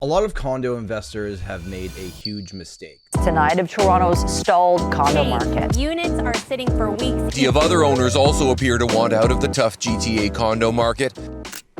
A lot of condo investors have made a huge mistake. Tonight of Toronto's stalled condo market. Units are sitting for weeks. Plenty of other owners also appear to want out of the tough GTA condo market.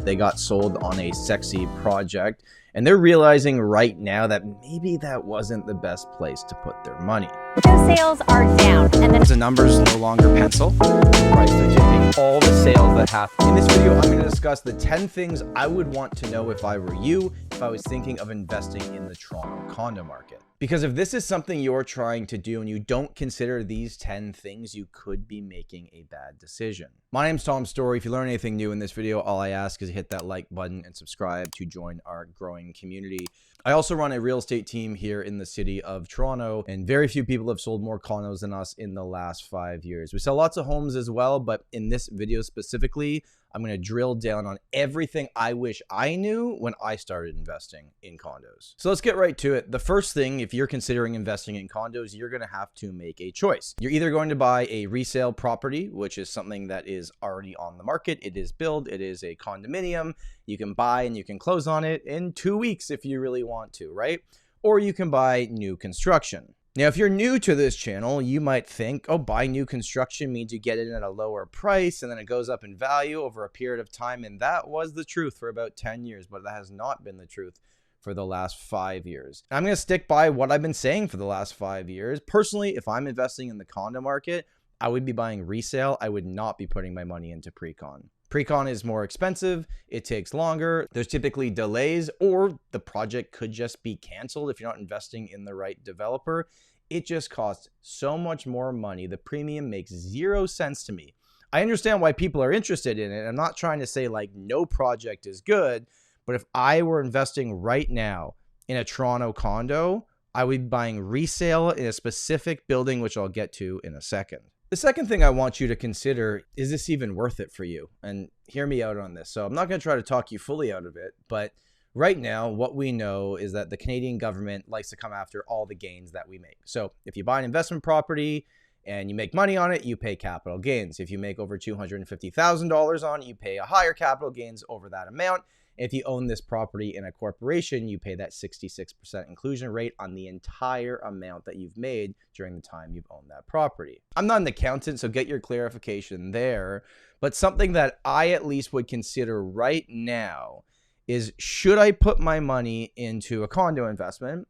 They got sold on a sexy project, and they're realizing right now that maybe that wasn't the best place to put their money. Those sales are down, and then The numbers no longer pencil. Price are taking all the sales that happen. In this video, I'm going to discuss the 10 things I would want to know if I were you, if I was thinking of investing in the Toronto condo market. Because if this is something you're trying to do and you don't consider these 10 things, you could be making a bad decision. My name's Tom Storey. If you learn anything new in this video, all I ask is hit that like button and subscribe to join our growing community. I also run a real estate team here in the city of Toronto, and very few people have sold more condos than us in the last 5 years. We sell lots of homes as well, but in this video specifically, I'm going to drill down on everything I wish I knew when I started investing in condos. So let's get right to it. The first thing, if you're considering investing in condos, you're going to have to make a choice. You're either going to buy a resale property, which is something that is already on the market. It is built. It is a condominium. You can buy and you can close on it in 2 weeks if you really want to, right? Or you can buy new construction. Now, if you're new to this channel, you might think, oh, buying new construction means you get it at a lower price and then it goes up in value over a period of time. And that was the truth for about 10 years, but that has not been the truth for the last 5 years. I'm going to stick by what I've been saying for the last 5 years. Personally, if I'm investing in the condo market, I would be buying resale. I would not be putting my money into pre-con. Pre-con is more expensive, it takes longer, there's typically delays, or the project could just be canceled if you're not investing in the right developer. It just costs so much more money. The premium makes 0 sense to me. I understand why people are interested in it. I'm not trying to say like no project is good, but if I were investing right now in a Toronto condo, I would be buying resale in a specific building, which I'll get to in a second. The second thing I want you to consider, is this even worth it for you? And hear me out on this. So I'm not going to try to talk you fully out of it, but right now, what we know is that the Canadian government likes to come after all the gains that we make. So if you buy an investment property and you make money on it, you pay capital gains. If you make over $250,000 on it, you pay a higher capital gains over that amount. If you own this property in a corporation, you pay that 66% inclusion rate on the entire amount that you've made during the time you've owned that property. I'm not an accountant, so get your clarification there. But something that I at least would consider right now is, should I put my money into a condo investment,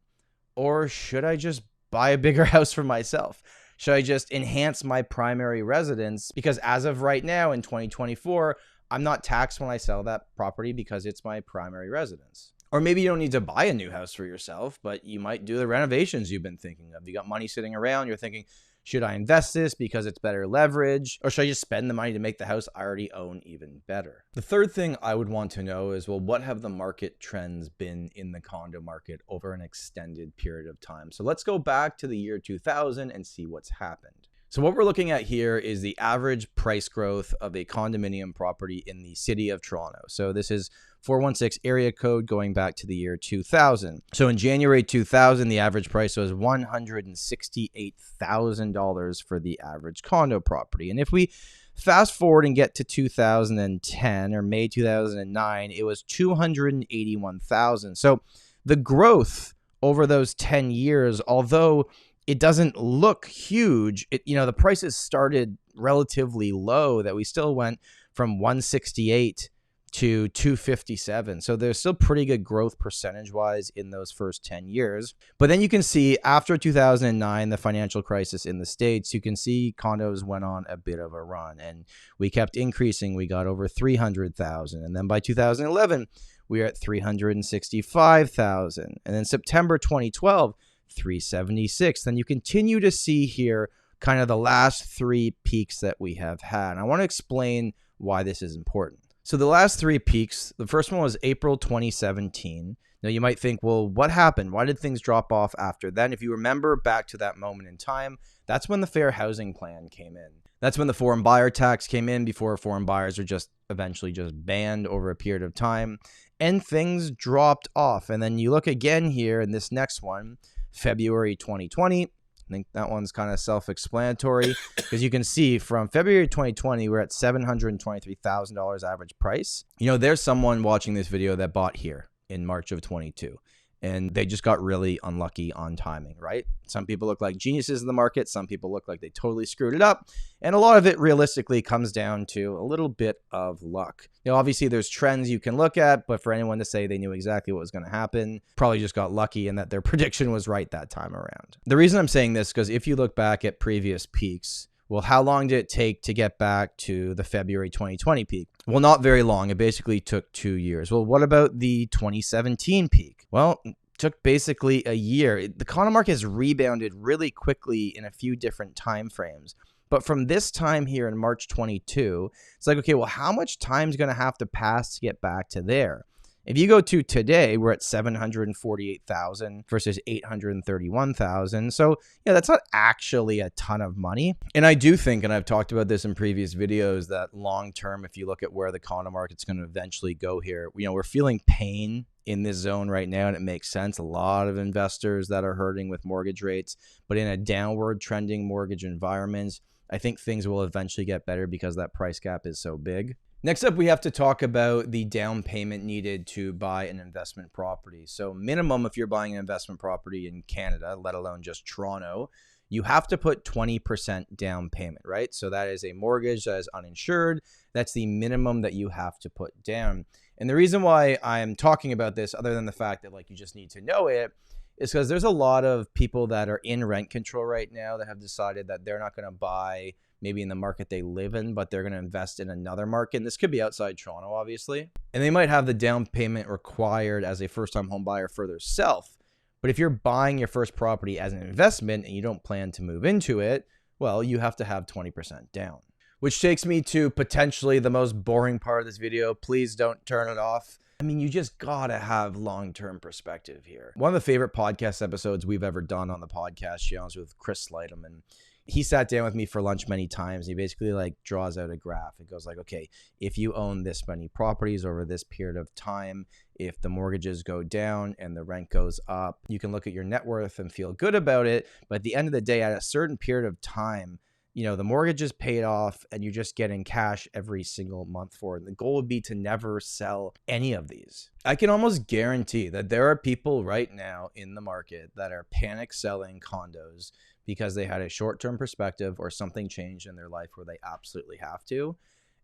or should I just buy a bigger house for myself? Should I just enhance my primary residence? Because as of right now in 2024, I'm not taxed when I sell that property because it's my primary residence. Or maybe you don't need to buy a new house for yourself, but you might do the renovations you've been thinking of. You got money sitting around, you're thinking, should I invest this because it's better leverage? Or should I just spend the money to make the house I already own even better? The third thing I would want to know is, well, what have the market trends been in the condo market over an extended period of time? So let's go back to the year 2000 and see what's happened. So what we're looking at here is the average price growth of a condominium property in the city of Toronto. So this is 416 area code going back to the year 2000. So in January 2000, the average price was $168,000 for the average condo property. And if we fast forward and get to 2010 or May 2009, it was $281,000. So the growth over those 10 years, although it doesn't look huge, the prices started relatively low, that we still went from 168 to 257. So there's still pretty good growth percentage wise in those first 10 years. But then you can see after 2009, the financial crisis in the States, you can see condos went on a bit of a run and we kept increasing. We got over 300,000. And then by 2011, we were at 365,000. And then September 2012, 376. Then you continue to see here kind of the last 3 peaks that we have had. And I want to explain why this is important. So the last 3 peaks, the first one was April 2017. Now you might think, well, what happened? Why did things drop off after then? If you remember back to that moment in time, that's when the Fair Housing Plan came in. That's when the foreign buyer tax came in, before foreign buyers are just eventually just banned over a period of time, and things dropped off. And then you look again here in this next one, February 2020. I think that one's kind of self-explanatory because you can see from February 2020, we're at $723,000 average price. There's someone watching this video that bought here in March of 22. and they just got really unlucky on timing, right? Some people look like geniuses in the market. Some people look like they totally screwed it up. And a lot of it realistically comes down to a little bit of luck. Obviously there's trends you can look at, but for anyone to say they knew exactly what was going to happen, probably just got lucky and that their prediction was right that time around. The reason I'm saying this, because if you look back at previous peaks, well, how long did it take to get back to the February 2020 peak? Well, not very long. It basically took 2 years. Well, what about the 2017 peak? Well, it took basically a year. The condo market has rebounded really quickly in a few different time frames. But from this time here in March 22, it's like, okay, well, how much time is going to have to pass to get back to there? If you go to today, we're at 748,000 versus 831,000. So, yeah, that's not actually a ton of money. And I do think, and I've talked about this in previous videos, that long term, if you look at where the condo market's going to eventually go here, we're feeling pain in this zone right now, and it makes sense. A lot of investors that are hurting with mortgage rates, but in a downward trending mortgage environment, I think things will eventually get better because that price gap is so big. Next up, we have to talk about the down payment needed to buy an investment property. So minimum, if you're buying an investment property in Canada, let alone just Toronto, you have to put 20% down payment, right? So that is a mortgage that is uninsured. That's the minimum that you have to put down. And the reason why I'm talking about this, other than the fact that you just need to know it, is because there's a lot of people that are in rent control right now that have decided that they're not going to buy maybe in the market they live in, but they're going to invest in another market. And this could be outside Toronto, obviously. And they might have the down payment required as a first-time home buyer further south. But if you're buying your first property as an investment and you don't plan to move into it, well, you have to have 20% down. Which takes me to potentially the most boring part of this video. Please don't turn it off. I mean, you just gotta have long-term perspective here. One of the favorite podcast episodes we've ever done on the podcast channel is with Chris Slightum, and he sat down with me for lunch many times. He basically draws out a graph. It goes okay, if you own this many properties over this period of time, if the mortgages go down and the rent goes up, you can look at your net worth and feel good about it. But at the end of the day, at a certain period of time, the mortgage is paid off and you're just getting cash every single month for it. And the goal would be to never sell any of these. I can almost guarantee that there are people right now in the market that are panic selling condos because they had a short-term perspective or something changed in their life where they absolutely have to.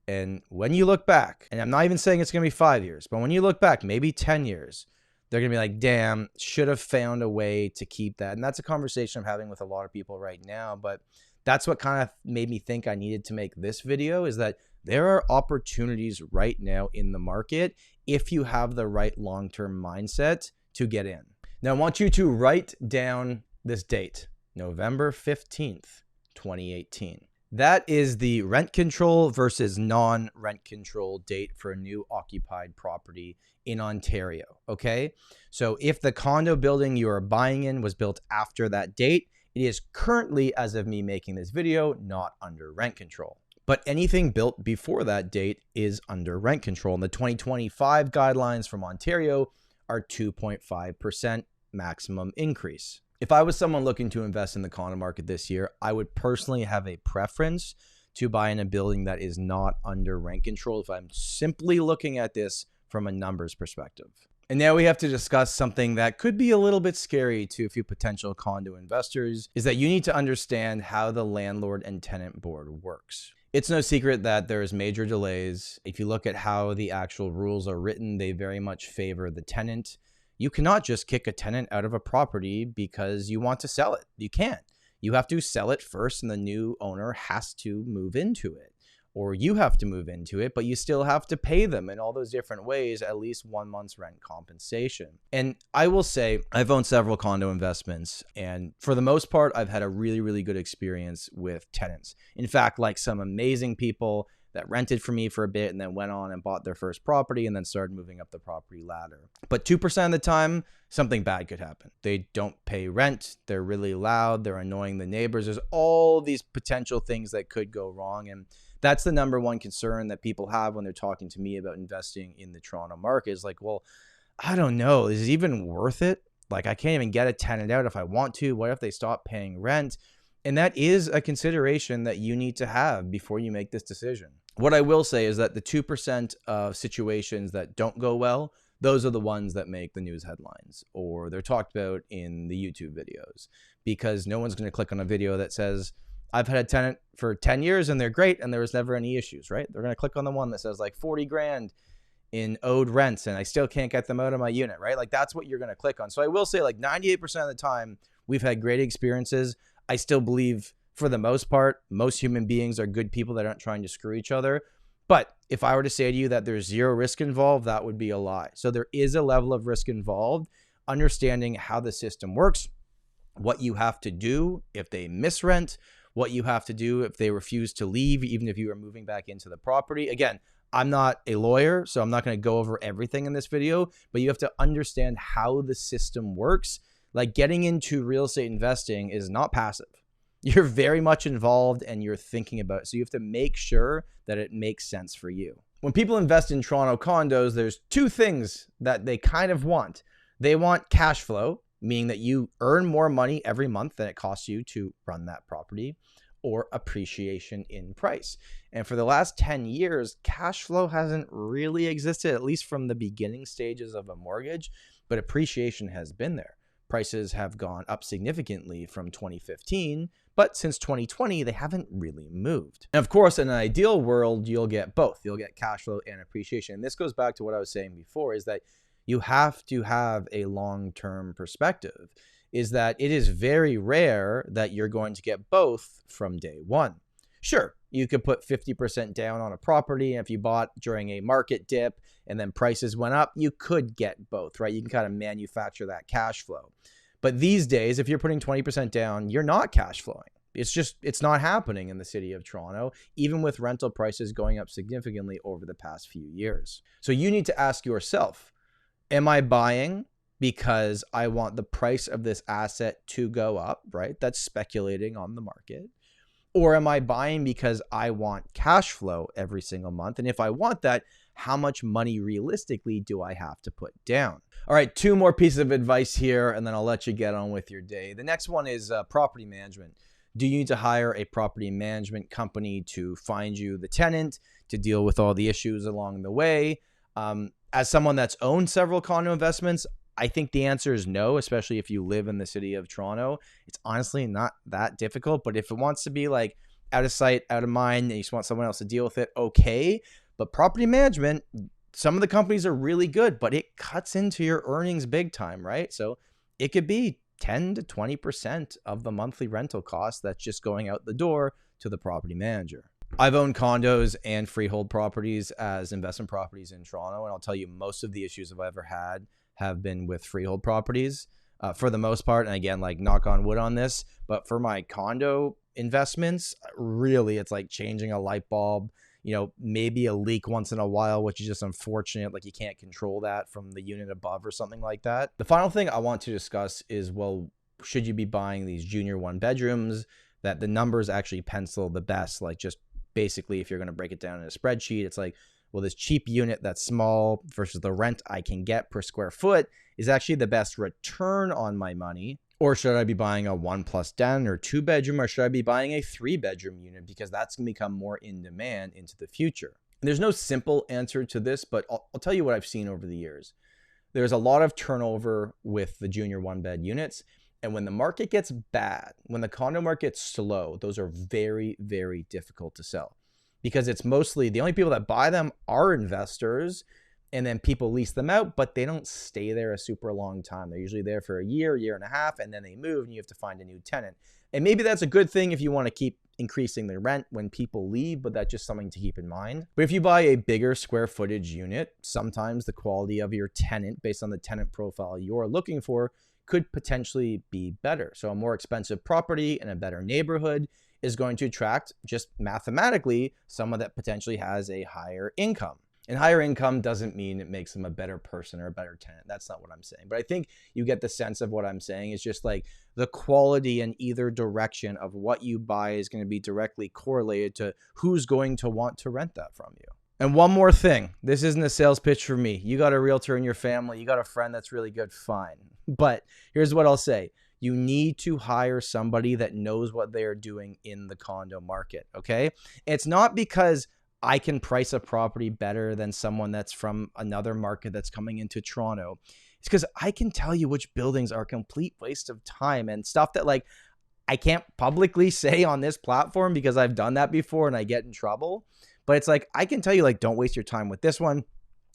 And when you look back, and I'm not even saying it's going to be 5 years, but when you look back, maybe 10 years, they're going to be like, damn, should have found a way to keep that. And that's a conversation I'm having with a lot of people right now. But that's what kind of made me think I needed to make this video, is that there are opportunities right now in the market if you have the right long-term mindset to get in. Now, I want you to write down this date, November 15th, 2018. That is the rent control versus non-rent control date for a new occupied property in Ontario, okay? So if the condo building you are buying in was built after that date, it is currently, as of me making this video, not under rent control. But anything built before that date is under rent control. And the 2025 guidelines from Ontario are 2.5% maximum increase. If I was someone looking to invest in the condo market this year, I would personally have a preference to buy in a building that is not under rent control if I'm simply looking at this from a numbers perspective. And now we have to discuss something that could be a little bit scary to a few potential condo investors, is that you need to understand how the landlord and tenant board works. It's no secret that there's major delays. If you look at how the actual rules are written, they very much favor the tenant. You cannot just kick a tenant out of a property because you want to sell it. You can't. You have to sell it first and the new owner has to move into it. Or you have to move into it, but you still have to pay them in all those different ways, at least 1 month's rent compensation. And I will say, I've owned several condo investments, and for the most part, I've had a really, really good experience with tenants. In fact, some amazing people that rented from me for a bit and then went on and bought their first property and then started moving up the property ladder. But 2% of the time, something bad could happen. They don't pay rent. They're really loud. They're annoying the neighbors. There's all these potential things that could go wrong. And that's the number one concern that people have when they're talking to me about investing in the Toronto market, is well, I don't know. Is it even worth it? I can't even get a tenant out if I want to. What if they stop paying rent? And that is a consideration that you need to have before you make this decision. What I will say is that the 2% of situations that don't go well, those are the ones that make the news headlines, or they're talked about in the YouTube videos, because no one's going to click on a video that says, I've had a tenant for 10 years and they're great and there was never any issues, right? They're going to click on the one that says like 40 grand in owed rents and I still can't get them out of my unit, right? Like that's what you're going to click on. So I will say like 98% of the time we've had great experiences. I still believe for the most part, most human beings are good people that aren't trying to screw each other. But if I were to say to you that there's zero risk involved, that would be a lie. So there is a level of risk involved, understanding how the system works, what you have to do if they misrent, what you have to do if they refuse to leave, even if you are moving back into the property. Again, I'm not a lawyer, so I'm not going to go over everything in this video, but you have to understand how the system works. Like getting into real estate investing is not passive. You're very much involved and you're thinking about it. So you have to make sure that it makes sense for you. When people invest in Toronto condos, there's two things that they kind of want. They want cash flow, meaning that you earn more money every month than it costs you to run that property, or appreciation in price. And for the last 10 years, cash flow hasn't really existed, at least from the beginning stages of a mortgage, but appreciation has been there. Prices have gone up significantly from 2015, but since 2020, they haven't really moved. And of course, in an ideal world, you'll get both. You'll get cash flow and appreciation. And this goes back to what I was saying before, is that you have to have a long-term perspective, is that it is very rare that you're going to get both from day one. Sure, you could put 50% down on a property, and if you bought during a market dip and then prices went up, you could get both, right? You can kind of manufacture that cash flow. But these days, if you're putting 20% down, you're not cash flowing. It's not happening in the city of Toronto, even with rental prices going up significantly over the past few years. So you need to ask yourself, am I buying because I want the price of this asset to go up, right? That's speculating on the market. Or am I buying because I want cash flow every single month? And if I want that, how much money realistically do I have to put down? All right, two more pieces of advice here, and then I'll let you get on with your day. The next one is property management. Do you need to hire a property management company to find you the tenant, to deal with all the issues along the way? As someone that's owned several condo investments, I think the answer is no, especially if you live in the city of Toronto. It's honestly not that difficult, but if it wants to be like out of sight, out of mind, and you just want someone else to deal with it, okay. But property management, some of the companies are really good, but it cuts into your earnings big time, right? So it could be 10 to 20% of the monthly rental cost that's just going out the door to the property manager. I've owned condos and freehold properties as investment properties in Toronto, and I'll tell you most of the issues I've ever had have been with freehold properties for the most part. And again, like knock on wood on this, but for my condo investments, really it's like changing a light bulb, you know, maybe a leak once in a while, which is just unfortunate. Like you can't control that from the unit above or something like that. The final thing I want to discuss is, well, should you be buying these junior one bedrooms that the numbers actually pencil the best? Like just basically, if you're going to break it down in a spreadsheet, it's like, well, this cheap unit that's small versus the rent I can get per square foot is actually the best return on my money. Or should I be buying a 1+10 or 2-bedroom, or should I be buying a 3-bedroom unit because that's going to become more in demand into the future? And there's no simple answer to this, but I'll tell you what I've seen over the years. There's a lot of turnover with the junior 1-bed units. And when the market gets bad, when the condo market's slow, those are very, very difficult to sell, because it's mostly the only people that buy them are investors, and then people lease them out, but they don't stay there a super long time. They're usually there for a year and a half, and then they move and you have to find a new tenant. And maybe that's a good thing if you want to keep increasing the rent when people leave, but that's just something to keep in mind. But if you buy a bigger square footage unit, sometimes the quality of your tenant, based on the tenant profile you're looking for, could potentially be better. So a more expensive property in a better neighborhood is going to attract, just mathematically, someone that potentially has a higher income. And higher income doesn't mean it makes them a better person or a better tenant. That's not what I'm saying. But I think you get the sense of what I'm saying. It's just like the quality in either direction of what you buy is going to be directly correlated to who's going to want to rent that from you. And one more thing, this isn't a sales pitch for me. You got a realtor in your family, you got a friend that's really good, fine. But here's what I'll say. You need to hire somebody that knows what they are doing in the condo market, okay? It's not because I can price a property better than someone that's from another market that's coming into Toronto. It's because I can tell you which buildings are a complete waste of time and stuff that like I can't publicly say on this platform because I've done that before and I get in trouble. But it's like, I can tell you, like, don't waste your time with this one.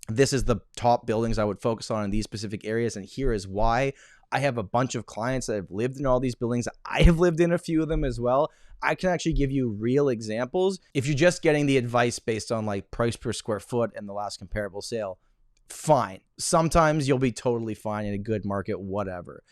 This is the top buildings I would focus on in these specific areas. And here is why. I have a bunch of clients that have lived in all these buildings. I have lived in a few of them as well. I can actually give you real examples. If you're just getting the advice based on like price per square foot and the last comparable sale, fine. Sometimes you'll be totally fine in a good market, whatever.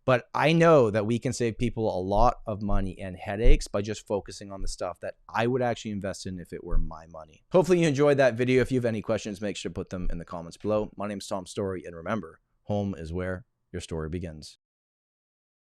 But I know that we can save people a lot of money and headaches by just focusing on the stuff that I would actually invest in if it were my money. Hopefully you enjoyed that video. If you have any questions, make sure to put them in the comments below. My name is Tom Storey, and remember, home is where your story begins.